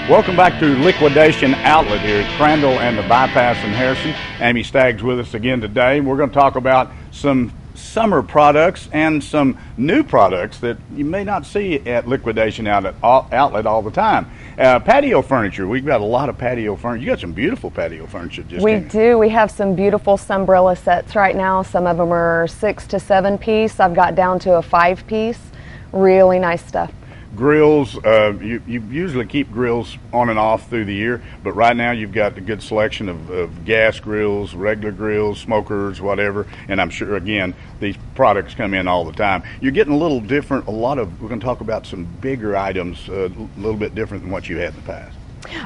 Welcome back to Liquidation Outlet here at Crandall and the Bypass in Harrison. Amy Stagg's with us again today. We're going to talk about some summer products and some new products that you may not see at Liquidation Outlet all the time. Patio furniture. We've got a lot of patio furniture. You got some beautiful patio furniture. We do. We have some beautiful Sunbrella sets right now. Some of them are 6 to 7 piece. I've got down to a 5 piece. Really nice stuff. Grills, you usually keep grills on and off through the year, but right now you've got a good selection of gas grills, regular grills, smokers, whatever, and I'm sure, again, these products come in all the time. You're getting a little different, we're going to talk about some bigger items, a little bit different than what you had in the past.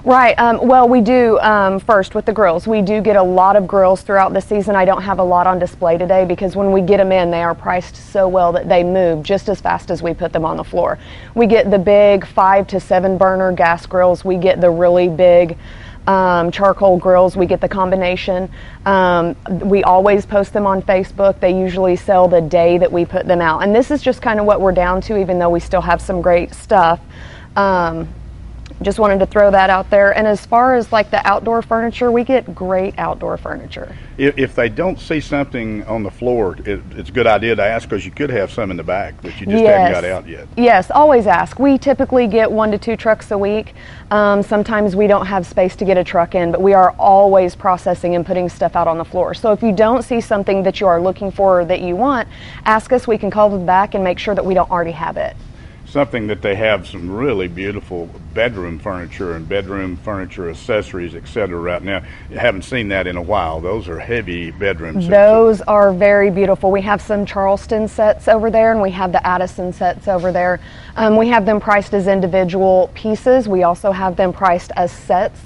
Right. Well, we do, first with the grills, we do get a lot of grills throughout the season. I don't have a lot on display today because when we get them in, they are priced so well that they move just as fast as we put them on the floor. We get the big 5 to 7 burner gas grills. We get the really big charcoal grills. We get the combination. We always post them on Facebook. They usually sell the day that we put them out. And this is just kind of what we're down to, even though we still have some great stuff. Just wanted to throw that out there. And as far as like the outdoor furniture, we get great outdoor furniture. If they don't see something on the floor, it's a good idea to ask, because you could have some in the back that you just haven't got out yet. Yes, always ask. We typically get 1 to 2 trucks a week. Sometimes we don't have space to get a truck in, but we are always processing and putting stuff out on the floor. So if you don't see something that you are looking for or that you want, ask us. We can call them back and make sure that we don't already have it. Something that they have some really beautiful bedroom furniture and bedroom furniture accessories, etc. right now. You haven't seen that in a while. Those are heavy bedrooms. Those are very beautiful. We have some Charleston sets over there, and we have the Addison sets over there. We have them priced as individual pieces. We also have them priced as sets.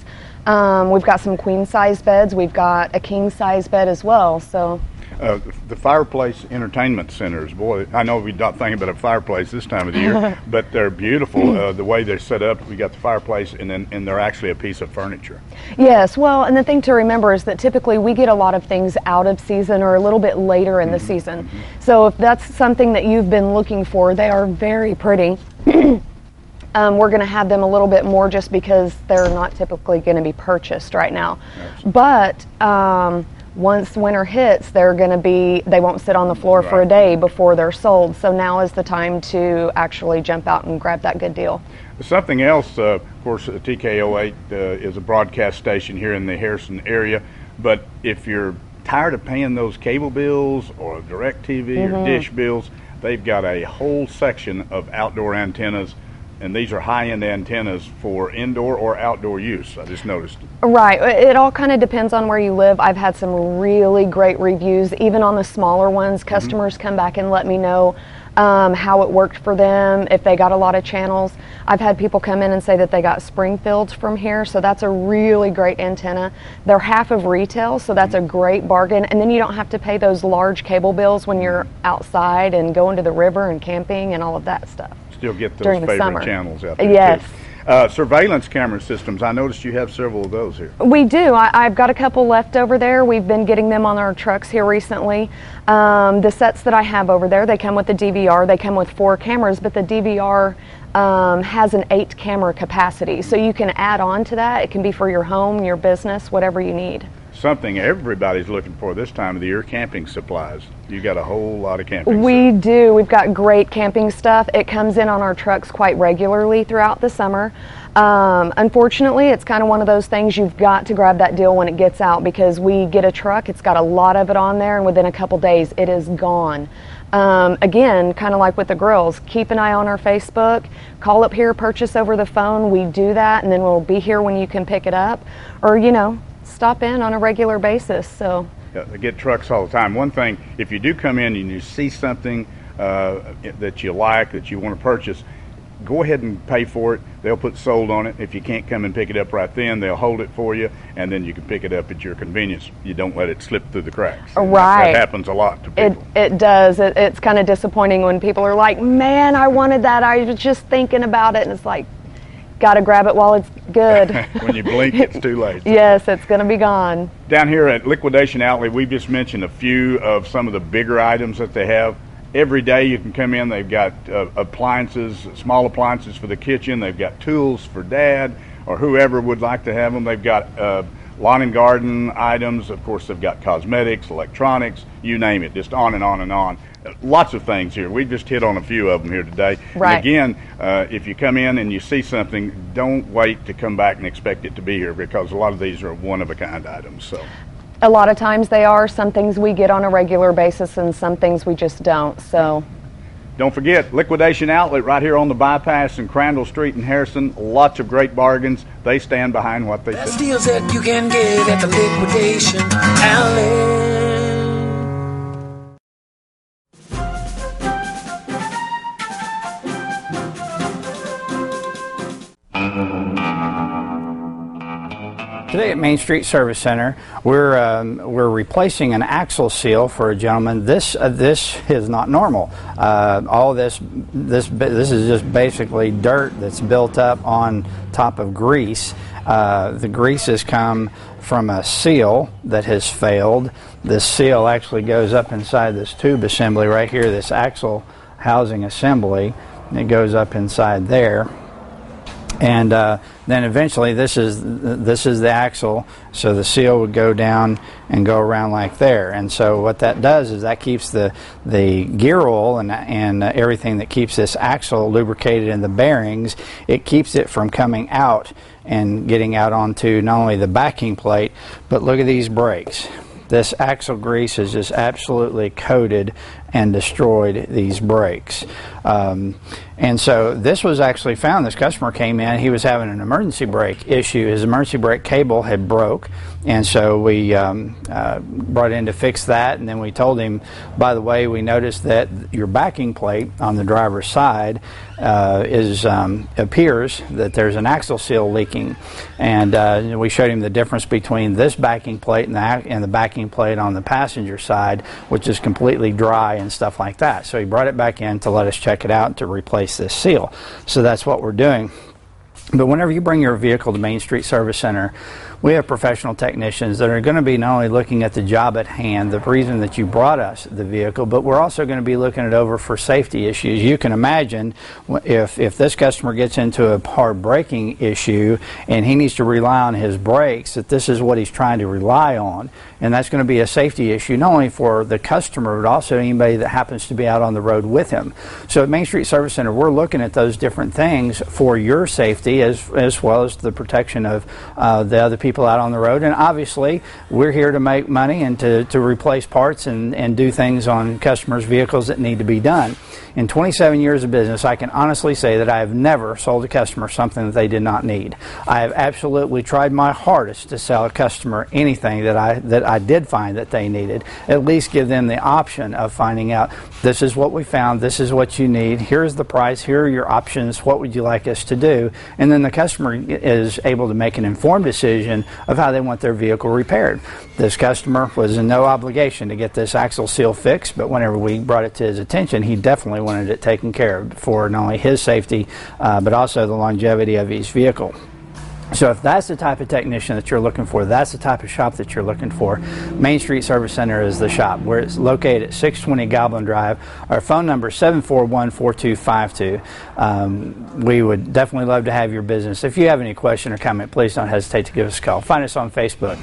We've got some queen size beds. We've got a king size bed as well. So. The fireplace entertainment centers, boy, I know we're not thinking about a fireplace this time of the year, but they're beautiful. The way they're set up, we got the fireplace, and they're actually a piece of furniture. Yes, well, and the thing to remember is that typically we get a lot of things out of season or a little bit later in the season. So if that's something that you've been looking for, they are very pretty. We're going to have them a little bit more just because they're not typically going to be purchased right now. But once winter hits, they won't sit on the floor for a day before they're sold. So now is the time to actually jump out and grab that good deal. Something else, of course, TKO8 is a broadcast station here in the Harrison area. But if you're tired of paying those cable bills or DirecTV or dish bills, they've got a whole section of outdoor antennas. And these are high-end antennas for indoor or outdoor use, I just noticed. Right. It all kind of depends on where you live. I've had some really great reviews, even on the smaller ones. Customers come back and let me know how it worked for them, if they got a lot of channels. I've had people come in and say that they got Springfields from here, so that's a really great antenna. They're half of retail, so that's a great bargain. And then you don't have to pay those large cable bills when you're outside and going to the river and camping and all of that stuff. Still get those favorite channels out there. Yes. Surveillance camera systems, I noticed you have several of those here. We do. I've got a couple left over there. We've been getting them on our trucks here recently. The sets that I have over there, they come with the DVR. They come with 4 cameras, but the DVR has an 8 camera capacity. So you can add on to that. It can be for your home, your business, whatever you need. Something everybody's looking for this time of the year, camping supplies. You got a whole lot of camping We do. We've got great camping stuff. It comes in on our trucks quite regularly throughout the summer. Unfortunately, it's kind of one of those things you've got to grab that deal when it gets out, because we get a truck, it's got a lot of it on there, and within a couple days it is gone. Again, kind of like with the grills, keep an eye on our Facebook, call up here, purchase over the phone. We do that, and then we'll be here when you can pick it up, or stop in on a regular basis. So they get trucks all the time. One thing, if you do come in and you see something that you like, that you want to purchase, go ahead and pay for it. They'll put sold on it. If you can't come and pick it up right then, they'll hold it for you, and then you can pick it up at your convenience. You don't let it slip through the cracks. Right. That happens a lot to people. It does. It's kind of disappointing when people are like, man, I wanted that. I was just thinking about it. And it's like, got to grab it while it's good. When you blink, it's too late. Yes, it's going to be gone. Down here at Liquidation Outlet, we've just mentioned a few of some of the bigger items that they have. Every day you can come in, they've got appliances, small appliances for the kitchen. They've got tools for Dad, or whoever would like to have them. They've got lawn and garden items. Of course, they've got cosmetics, electronics, you name it, just on and on and on. Lots of things here. We just hit on a few of them here today. Right. And again, if you come in and you see something, don't wait to come back and expect it to be here, because a lot of these are one-of-a-kind items. So, a lot of times they are. Some things we get on a regular basis and some things we just don't. So don't forget, Liquidation Outlet right here on the bypass in Crandall Street in Harrison. Lots of great bargains. They stand behind what they say. Best deals that you can get at the Liquidation Outlet. Today at Main Street Service Center, we're replacing an axle seal for a gentleman. This is not normal. All this is just basically dirt that's built up on top of grease. The grease has come from a seal that has failed. This seal actually goes up inside this tube assembly right here, this axle housing assembly. It goes up inside there. And then eventually this is the axle, so the seal would go down and go around like there. And so what that does is that keeps the gear oil and everything that keeps this axle lubricated in the bearings, it keeps it from coming out and getting out onto not only the backing plate, but look at these brakes. This axle grease has just absolutely coated and destroyed these brakes. And so this was actually found. This customer came in, he was having an emergency brake issue. His emergency brake cable had broke, and so we brought in to fix that. And then we told him, by the way, we noticed that your backing plate on the driver's side appears that there's an axle seal leaking. And we showed him the difference between this backing plate and the backing plate on the passenger side, which is completely dry and stuff like that. So he brought it back in to let us check it out to replace this seal. So that's what we're doing. But whenever you bring your vehicle to Main Street Service Center, we have professional technicians that are going to be not only looking at the job at hand, the reason that you brought us the vehicle, but we're also going to be looking it over for safety issues. You can imagine if this customer gets into a hard braking issue and he needs to rely on his brakes, that this is what he's trying to rely on. And that's going to be a safety issue, not only for the customer, but also anybody that happens to be out on the road with him. So at Main Street Service Center, we're looking at those different things for your safety as well as the protection of the other people out on the road. And obviously, we're here to make money and to replace parts and do things on customers' vehicles that need to be done. In 27 years of business, I can honestly say that I have never sold a customer something that they did not need. I have absolutely tried my hardest to sell a customer anything that I did find that they needed. At least give them the option of finding out, this is what we found, this is what you need, here's the price, here are your options, what would you like us to do? And then the customer is able to make an informed decision of how they want their vehicle repaired. This customer was in no obligation to get this axle seal fixed, but whenever we brought it to his attention, he definitely wanted it taken care of for not only his safety, but also the longevity of his vehicle. So if that's the type of technician that you're looking for, that's the type of shop that you're looking for, Main Street Service Center is the shop. Where it's located at 620 Goblin Drive. Our phone number is 741-4252. We would definitely love to have your business. If you have any question or comment, please don't hesitate to give us a call. Find us on Facebook.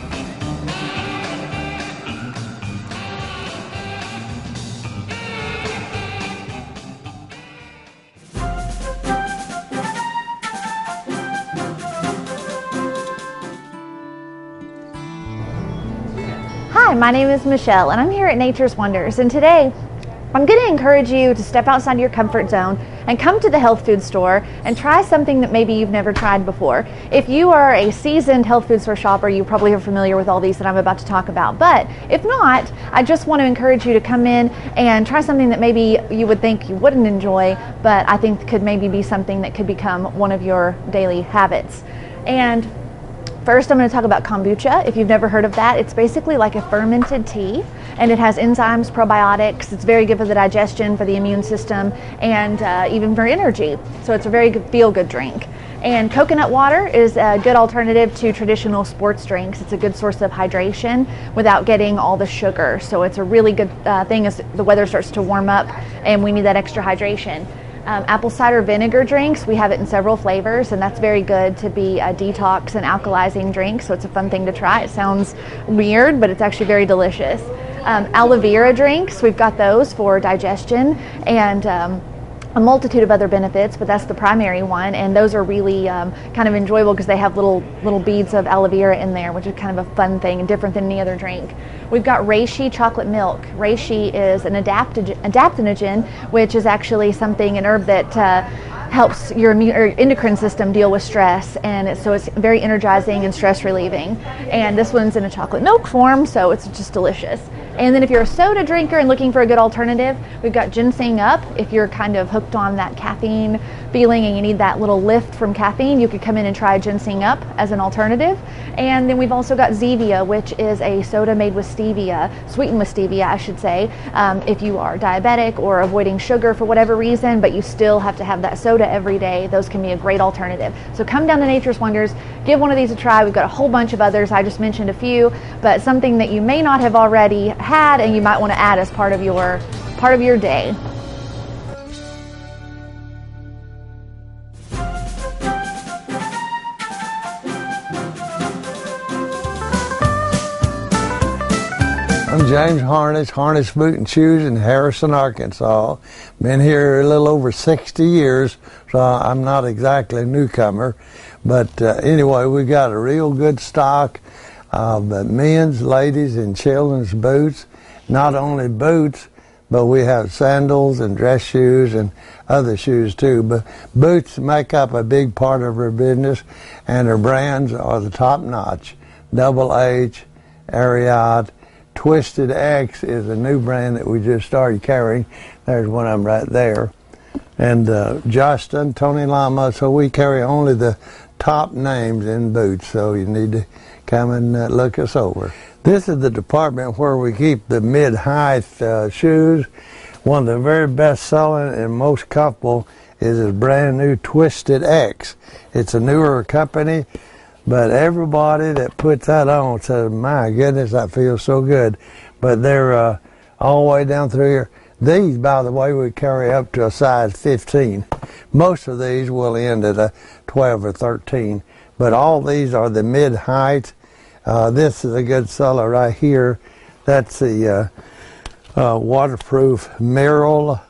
Hi, my name is Michelle and I'm here at Nature's Wonders, and today I'm going to encourage you to step outside your comfort zone and come to the health food store and try something that maybe you've never tried before. If you are a seasoned health food store shopper, you probably are familiar with all these that I'm about to talk about. But if not, I just want to encourage you to come in and try something that maybe you would think you wouldn't enjoy, but I think could maybe be something that could become one of your daily habits. And first, I'm going to talk about kombucha. If you've never heard of that, it's basically like a fermented tea, and it has enzymes, probiotics. It's very good for the digestion, for the immune system, and even for energy. So it's a very good feel-good drink. And coconut water is a good alternative to traditional sports drinks. It's a good source of hydration without getting all the sugar. So it's a really good thing as the weather starts to warm up and we need that extra hydration. Apple cider vinegar drinks, we have it in several flavors, and that's very good to be a detox and alkalizing drink, so it's a fun thing to try. It sounds weird, but it's actually very delicious. Aloe vera drinks, we've got those for digestion and a multitude of other benefits, but that's the primary one, and those are really kind of enjoyable because they have little beads of aloe vera in there, which is kind of a fun thing and different than any other drink. We've got reishi chocolate milk. Reishi is an adaptogen, which is actually an herb that helps your endocrine system deal with stress, and so it's very energizing and stress relieving. And this one's in a chocolate milk form, so it's just delicious. And then if you're a soda drinker and looking for a good alternative, we've got Ginseng Up. If you're kind of hooked on that caffeine feeling and you need that little lift from caffeine, you could come in and try Ginseng Up as an alternative. And then we've also got Zevia, which is a soda made with stevia, sweetened with stevia, I should say. If you are diabetic or avoiding sugar for whatever reason, but you still have to have that soda every day, those can be a great alternative. So come down to Nature's Wonders, give one of these a try. We've got a whole bunch of others. I just mentioned a few, but something that you may not have already had and you might want to add as part of your day. I'm James Harness, Harness Boot and Shoes in Harrison, Arkansas. Been here a little over 60 years, so I'm not exactly a newcomer. But anyway, we got a real good stock of men's, ladies, and children's boots. Not only boots, but we have sandals and dress shoes and other shoes too. But boots make up a big part of our business, and our brands are the top notch. Double H, Ariat, Twisted X is a new brand that we just started carrying. There's one of them right there. And Justin, Tony Lama, so we carry only the top names in boots, so you need to come and look us over. This is the department where we keep the mid-height shoes. One of the very best selling and most comfortable is this brand new Twisted X. It's a newer company, but everybody that puts that on says, my goodness, that feels so good. But they're all the way down through here. These, by the way, we carry up to a size 15. Most of these will end at a 12 or 13. But all these are the mid-height. This is a good seller right here. That's the waterproof Merrell,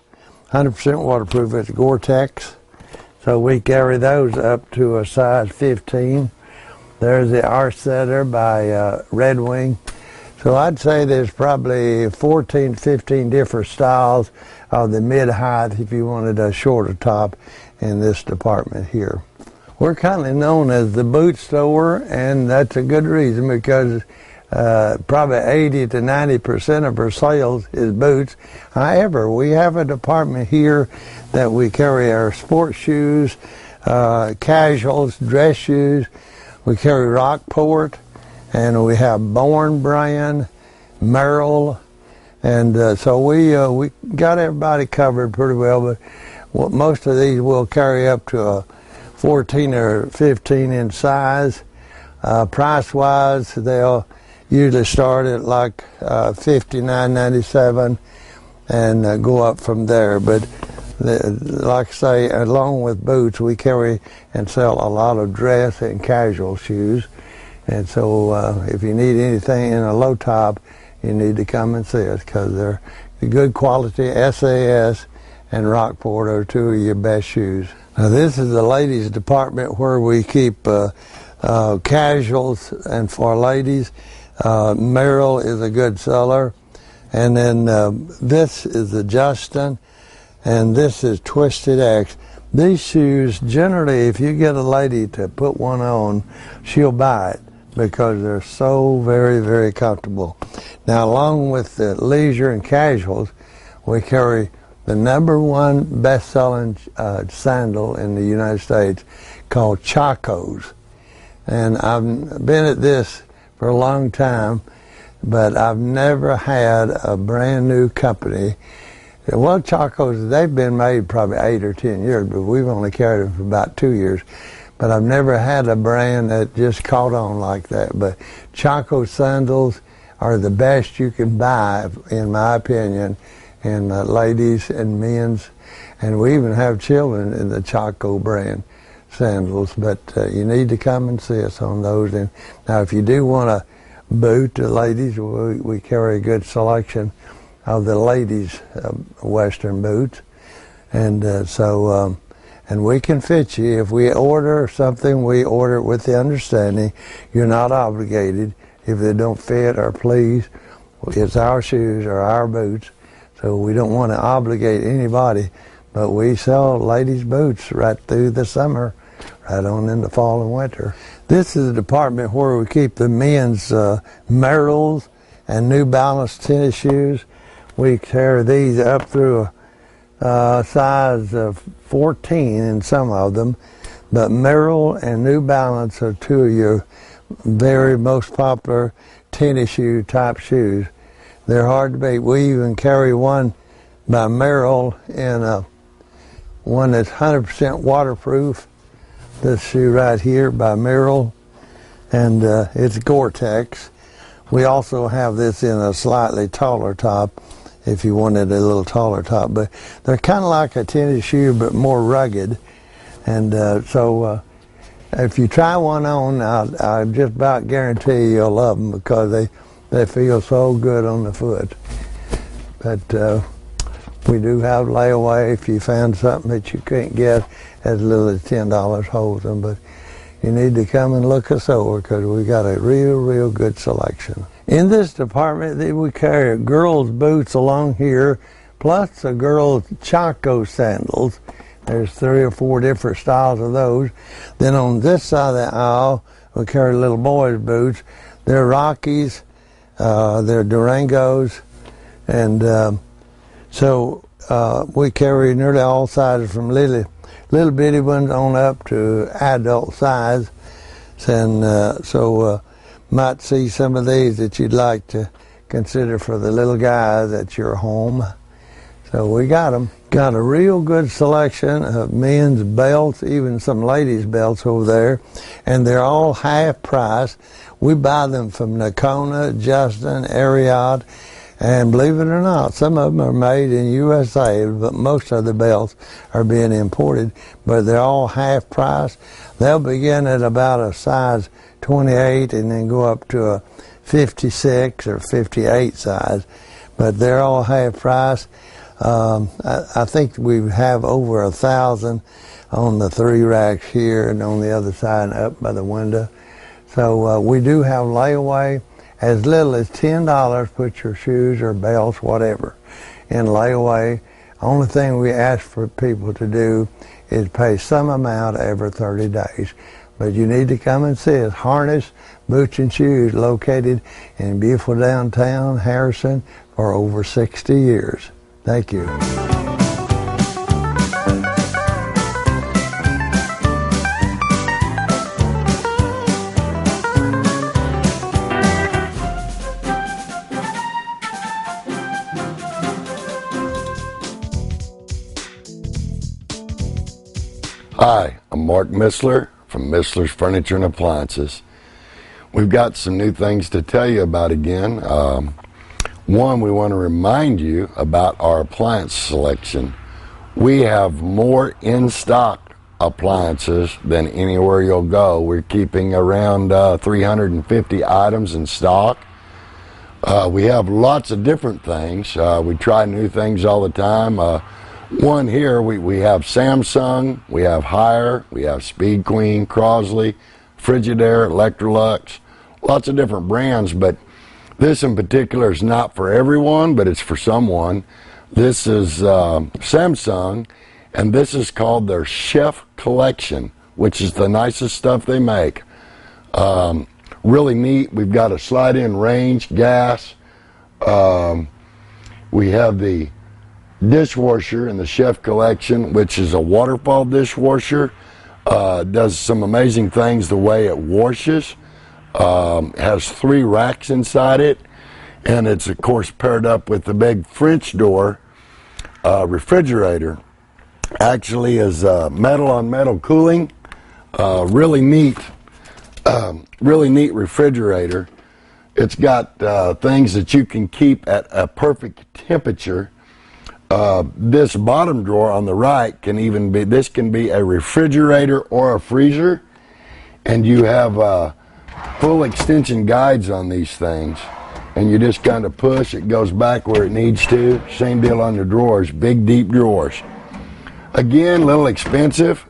100% waterproof. It's Gore-Tex. So we carry those up to a size 15. There's the R-Setter by Red Wing. So I'd say there's probably 14, 15 different styles of the mid-height if you wanted a shorter top in this department here. We're kind of known as the boot store, and that's a good reason because probably 80 to 90% of our sales is boots. However, we have a department here that we carry our sports shoes, casuals, dress shoes. We carry Rockport, and we have Bourne brand, Merrell, and so we got everybody covered pretty well. But most of these will carry up to a 14 or 15 in size. Price-wise, they'll usually start at like $59.97 and go up from there. But like I say, along with boots, we carry and sell a lot of dress and casual shoes. And so if you need anything in a low top, you need to come and see us because they're good quality. SAS and Rockport are two of your best shoes. Now this is the ladies department where we keep casuals, and for ladies, Merrell is a good seller. And then this is the Justin, and this is Twisted X. These shoes, generally, if you get a lady to put one on, she'll buy it because they're so very, very comfortable. Now, along with the leisure and casuals, we carry the #1 best-selling sandal in the United States called Chacos. And I've been at this for a long time, but I've never had a brand new company. Well, Chacos, they've been made probably 8 or 10 years, but we've only carried them for about 2 years. But I've never had a brand that just caught on like that. But Chaco sandals are the best you can buy, in my opinion, in ladies and men's. and we even have children in the Chaco brand sandals, but you need to come and see us on those. And now if you do want a boot, the ladies, we carry a good selection of the ladies' Western boots, and and we can fit you. If we order something, we order it with the understanding you're not obligated if they don't fit or please. It's our shoes or our boots, so we don't want to obligate anybody, but we sell ladies' boots right through the summer, right on into fall and winter. This is the department where we keep the men's Merrells and New Balance tennis shoes. We carry these up through a size of 14 in some of them, but Merrell and New Balance are two of your very most popular tennis shoe type shoes. They're hard to beat. We even carry one by Merrell in one that's 100% waterproof. This shoe right here by Merrell, and it's Gore-Tex. We also have this in a slightly taller top if you wanted a little taller top, but they're kind of like a tennis shoe but more rugged, and so if you try one on, I just about guarantee you'll love them because they feel so good on the foot. But we do have layaway if you found something that you can't get as little as $10 holds them, but you need to come and look us over because we got a real good selection. In this department, we carry girls' boots along here, plus the girls' Chaco sandals. There's 3 or 4 different styles of those. Then on this side of the aisle, we carry little boys' boots. They're Rockies, they're Durangos, and so we carry nearly all sizes from little bitty ones on up to adult size, and so might see some of these that you'd like to consider for the little guys at your home. So we got them. Got a real good selection of men's belts, even some ladies' belts over there, and they're all half price. We buy them from Nakona, Justin, Ariat, and believe it or not, some of them are made in USA, but most of the belts are being imported, but they're all half price. They'll begin at about a size 28 and then go up to a 56 or 58 size, but they're all half price. I think we have over 1,000 on the 3 racks here and on the other side and up by the window. So we do have layaway. As little as $10, put your shoes or belts, whatever, in layaway. Only thing we ask for people to do is pay some amount every 30 days. But you need to come and see us. Harness, Boots and Shoes, located in beautiful downtown Harrison for over 60 years. Thank you. Hi, I'm Mark Missler from Missler's Furniture and Appliances. We've got some new things to tell you about again. One, we want to remind you about our appliance selection. We have more in-stock appliances than anywhere you'll go. We're keeping around 350 items in stock. We have lots of different things. We try new things all the time. One here, we have Samsung, we have Haier, we have Speed Queen, Crosley, Frigidaire, Electrolux, lots of different brands, but this in particular is not for everyone, but it's for someone. This is Samsung, and this is called their Chef Collection, which is the nicest stuff they make. Really neat. We've got a slide-in range, gas. We have the dishwasher in the Chef Collection, which is a waterfall dishwasher. Does some amazing things the way it washes. Has 3 racks inside it, and it's of course paired up with the big French door refrigerator. Actually is metal on metal cooling. Really neat refrigerator. It's got things that you can keep at a perfect temperature. This bottom drawer on the right can even be, this can be a refrigerator or a freezer, and you have full extension guides on these things, and you just kind of push, it goes back where it needs to. Same deal on the drawers, big deep drawers. Again, a little expensive.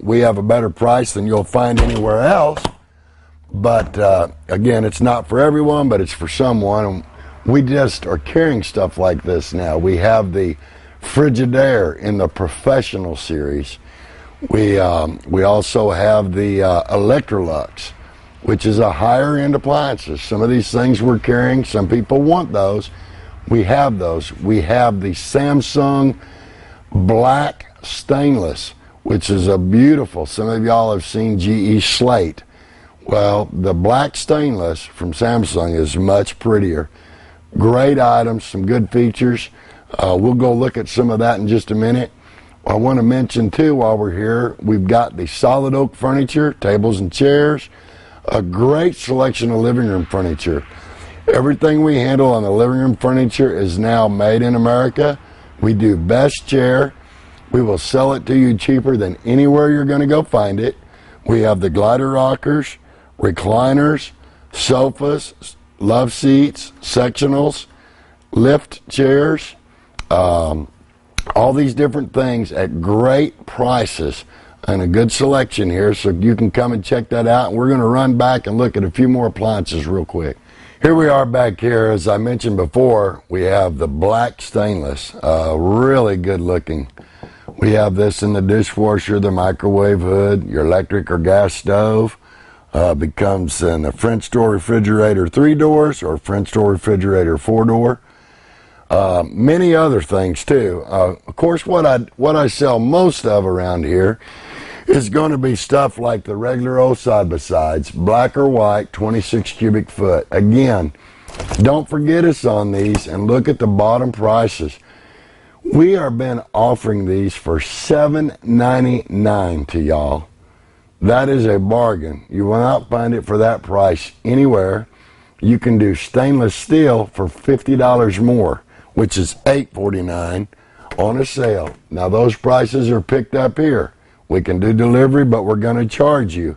We have a better price than you'll find anywhere else, but again, it's not for everyone, but it's for someone. We just are carrying stuff like this now. We have the Frigidaire in the Professional series. We also have the Electrolux, which is a higher end appliances. Some of these things we're carrying, some people want those. We have those. We have the Samsung Black Stainless, which is a beautiful, some of y'all have seen GE Slate. Well, the Black Stainless from Samsung is much prettier. Great items, some good features. We'll go look at some of that in just a minute. I want to mention too, while we're here, we've got the solid oak furniture, tables and chairs, a great selection of living room furniture. Everything we handle on the living room furniture is now made in America. We do best chair. We will sell it to you cheaper than anywhere you're going to go find it. We have the glider rockers, recliners, sofas, love seats, sectionals, lift chairs, all these different things at great prices and a good selection here, so you can come and check that out. And we're going to run back and look at a few more appliances real quick. Here we are back here. As I mentioned before, we have the Black Stainless, really good looking. We have this in the dishwasher, the microwave hood, your electric or gas stove. Becomes in a French door refrigerator 3 doors or French door refrigerator 4 door. Many other things too. Of course, what I sell most of around here is going to be stuff like the regular old side-by-sides, black or white, 26 cubic foot. Again, don't forget us on these and look at the bottom prices. We are been offering these for $7.99 to y'all. That is a bargain. You will not find it for that price anywhere. You can do stainless steel for $50 more, which is $8.49 on a sale. Now those prices are picked up here. We can do delivery, but we're going to charge you.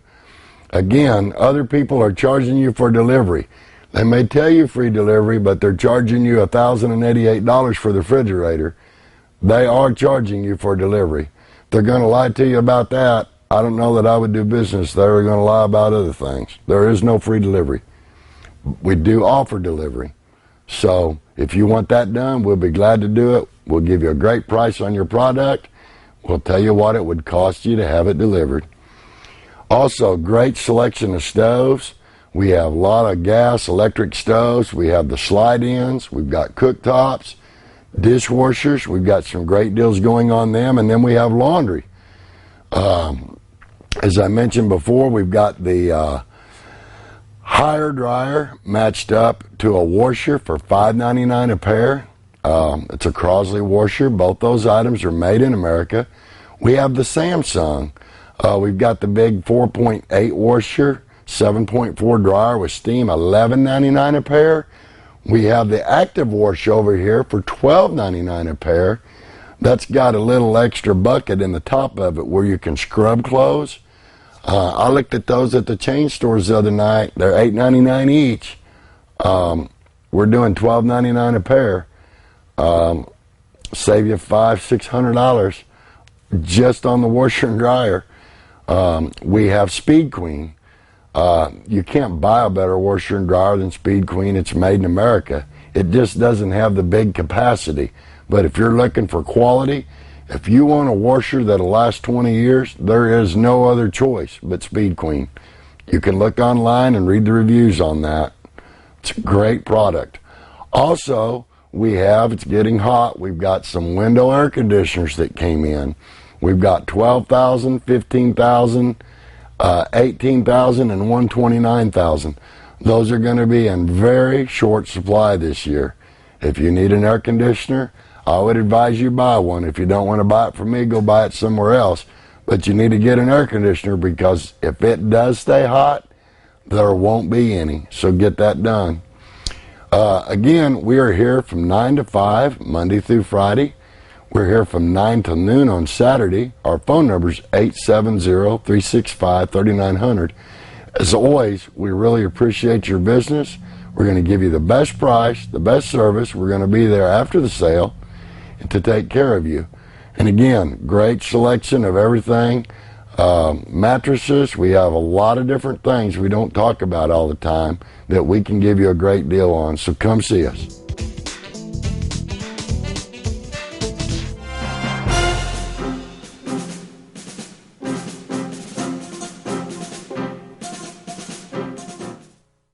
Again, other people are charging you for delivery. They may tell you free delivery, but they're charging you $1,088 for the refrigerator. They are charging you for delivery. They're going to lie to you about that. I don't know that I would do business. They're going to lie about other things. There is no free delivery. We do offer delivery. So if you want that done, we'll be glad to do it. We'll give you a great price on your product. We'll tell you what it would cost you to have it delivered. Also, great selection of stoves. We have a lot of gas, electric stoves. We have the slide-ins. We've got cooktops, dishwashers. We've got some great deals going on them. And then we have laundry. As I mentioned before, we've got the higher dryer matched up to a washer for $5.99 a pair. It's a Crosley washer. Both those items are made in America. We have the Samsung. We've got the big 4.8 washer, 7.4 dryer with steam, $11.99 a pair. We have the Active Wash over here for $12.99 a pair. That's got a little extra bucket in the top of it where you can scrub clothes. I looked at those at the chain stores the other night. They're $8.99 each. We're doing $12.99 a pair. Save you $500-600 just on the washer and dryer. We have Speed Queen. You can't buy a better washer and dryer than Speed Queen. It's made in America. It just doesn't have the big capacity. But if you're looking for quality, if you want a washer that'll last 20 years, there is no other choice but Speed Queen. You can look online and read the reviews on that. It's a great product. Also, it's getting hot, we've got some window air conditioners that came in. We've got 12,000, 15,000, 18,000, and 129,000. Those are going to be in very short supply this year. If you need an air conditioner, I would advise you buy one. If you don't want to buy it from me, go buy it somewhere else. But you need to get an air conditioner because if it does stay hot, there won't be any. So get that done. Again, we are here from 9 to 5, Monday through Friday. We're here from 9 to noon on Saturday. Our phone number is 870-365-3900. As always, we really appreciate your business. We're going to give you the best price, the best service. We're going to be there after the sale to take care of you. And again, great selection of everything. Mattresses, we have a lot of different things we don't talk about all the time that we can give you a great deal on. So come see us.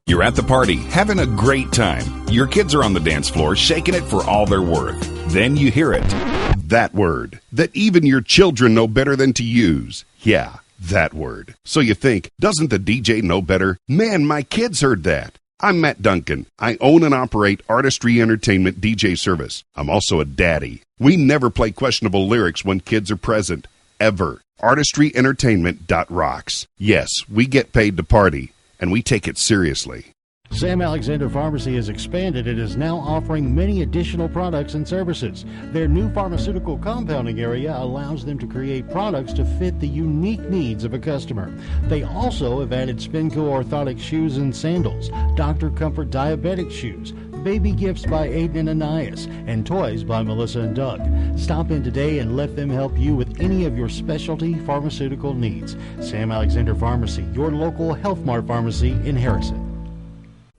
You're at the party, having a great time. Your kids are on the dance floor, shaking it for all they're worth. Then you hear it. That word that even your children know better than to use. Yeah, that word. So you think, doesn't the DJ know better? Man, my kids heard that. I'm Matt Duncan. I own and operate Artistry Entertainment DJ service. I'm also a daddy. We never play questionable lyrics when kids are present. Ever. ArtistryEntertainment.rocks. Yes, we get paid to party. And we take it seriously. Sam Alexander Pharmacy has expanded and is now offering many additional products and services. Their new pharmaceutical compounding area allows them to create products to fit the unique needs of a customer. They also have added Spinco orthotic shoes and sandals, Dr. Comfort diabetic shoes, baby gifts by Aiden and Anais, and toys by Melissa and Doug. Stop in today and let them help you with any of your specialty pharmaceutical needs. Sam Alexander Pharmacy, your local Health Mart pharmacy in Harrison.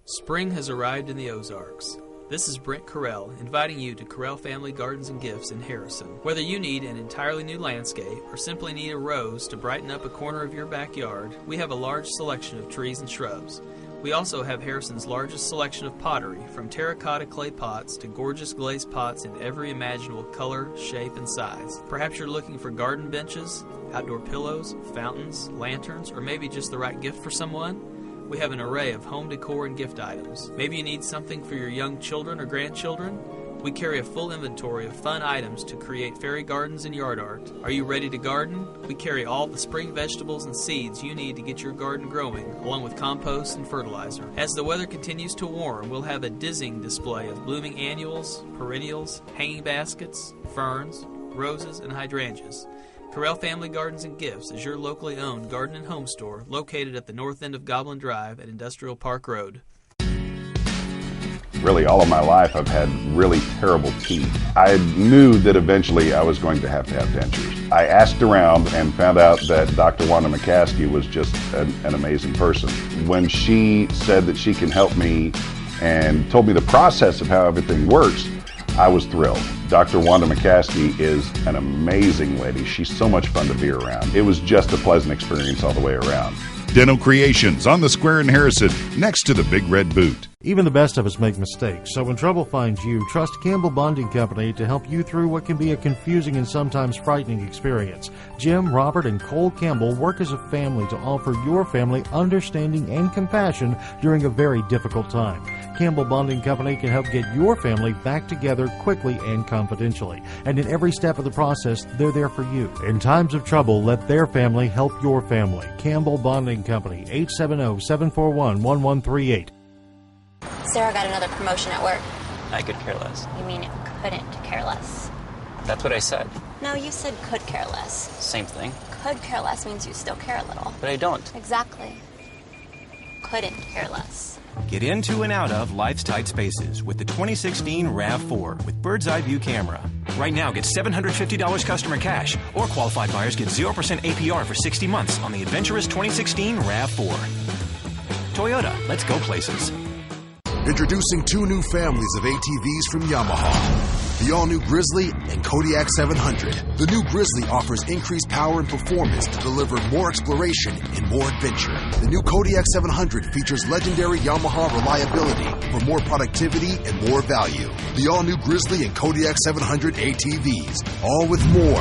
Spring has arrived in the Ozarks. This is Brent Carell inviting you to Carell Family Gardens and Gifts in Harrison. Whether you need an entirely new landscape or simply need a rose to brighten up a corner of your backyard, we have a large selection of trees and shrubs. We also have Harrison's largest selection of pottery, from terracotta clay pots to gorgeous glazed pots in every imaginable color, shape, and size. Perhaps you're looking for garden benches, outdoor pillows, fountains, lanterns, or maybe just the right gift for someone? We have an array of home decor and gift items. Maybe you need something for your young children or grandchildren? We carry a full inventory of fun items to create fairy gardens and yard art. Are you ready to garden? We carry all the spring vegetables and seeds you need to get your garden growing, along with compost and fertilizer. As the weather continues to warm, we'll have a dizzying display of blooming annuals, perennials, hanging baskets, ferns, roses, and hydrangeas. Carell Family Gardens and Gifts is your locally owned garden and home store located at the north end of Goblin Drive at Industrial Park Road. Really, all of my life, I've had really terrible teeth. I knew that eventually I was going to have dentures. I asked around and found out that Dr. Wanda McCaskey was just an amazing person. When she said that she can help me and told me the process of how everything works, I was thrilled. Dr. Wanda McCaskey is an amazing lady. She's so much fun to be around. It was just a pleasant experience all the way around. Dental Creations on the square in Harrison, next to the Big Red Boot. Even the best of us make mistakes, so when trouble finds you, trust Campbell Bonding Company to help you through what can be a confusing and sometimes frightening experience. Jim, Robert, and Cole Campbell work as a family to offer your family understanding and compassion during a very difficult time. Campbell Bonding Company can help get your family back together quickly and confidentially. And in every step of the process, they're there for you. In times of trouble, let their family help your family. Campbell Bonding Company, 870-741-1138. Sarah got another promotion at work. I could care less. You mean it couldn't care less? That's what I said. No, you said could care less. Same thing. Could care less means you still care a little. But I don't. Exactly. Couldn't care less. Get into and out of life's tight spaces with the 2016 RAV4 with bird's eye view camera. Right now, get $750 customer cash, or qualified buyers get 0% APR for 60 months on the adventurous 2016 RAV4. Toyota, let's go places. Introducing two new families of ATVs from Yamaha. The all-new Grizzly and Kodiak 700. The new Grizzly offers increased power and performance to deliver more exploration and more adventure. The new Kodiak 700 features legendary Yamaha reliability for more productivity and more value. The all-new Grizzly and Kodiak 700 ATVs, all with more